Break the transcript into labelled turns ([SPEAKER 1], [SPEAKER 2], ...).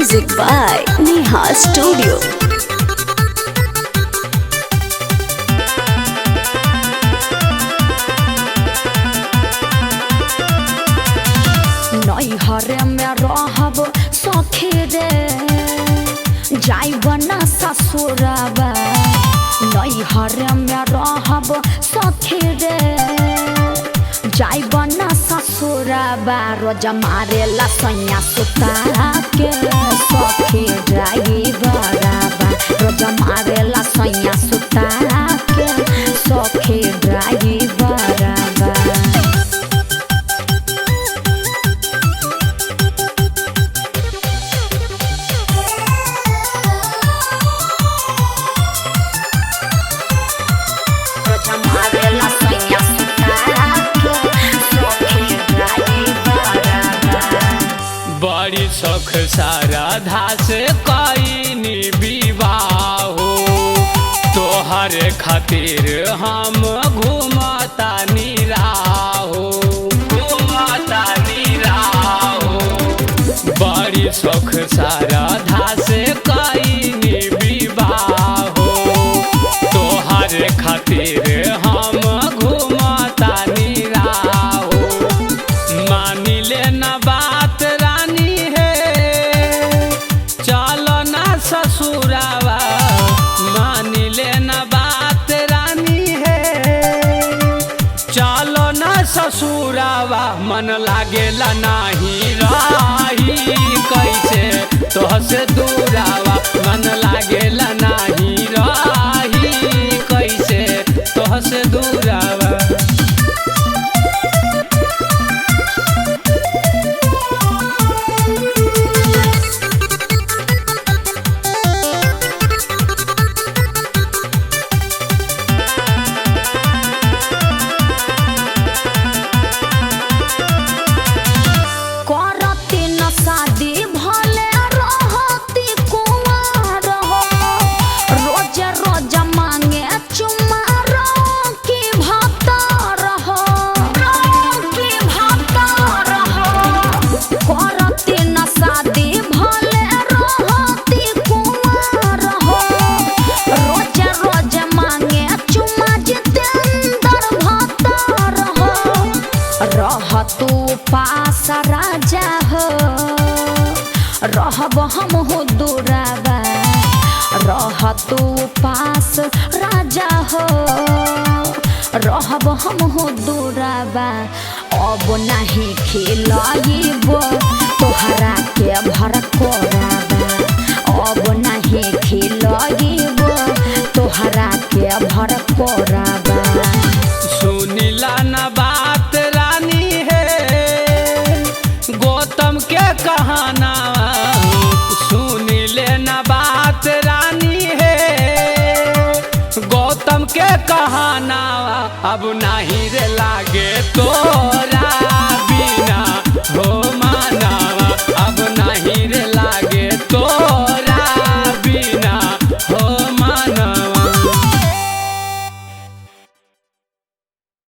[SPEAKER 1] Music by Neha Studio. नैहरे में रहब सखी रे जाइब ना ससुरबा। नैहरे में रहब सखी रे जाइब ना ससुरबा। रोज मारेला सैया सुता के सखी ड्राइवरबा। रोज मारेला सैया सुता के सखी ड्राइवरबा।
[SPEAKER 2] बड़ी शौख श्रद्धा से कईनी विवाह हो। तोहर खातिर हम घूमता निराहो घूमता निराहो। बड़ी शौख श्रद्धा से कईनी विवाह हो। तोहर खातिर हम घूमता निराहो। मानी ले न बात रानी है चलो ना ससुरावा। मानी ले न बात रानी है चलो ना ससुरावा। मन लागेला नाही रही कैसे तोहसे दूरावा। मन लागेला नाही रही कैसे तोहसे दूरावा।
[SPEAKER 1] तू पास राजा हो रहब हम हो दूराबा। रह तू पास राजा हो रहब हम हो दूराबा। अब नहीं खिलाइब तोहरा के भर कोराबा। अब नहीं खिलाइब तोहरा के भर कोराबा।
[SPEAKER 2] सुनिला न बात रानी है गौतम के कहाना। सुनी ले न बात रानी है गौतम के कहाना। अब नहीं रे लागे तोरा।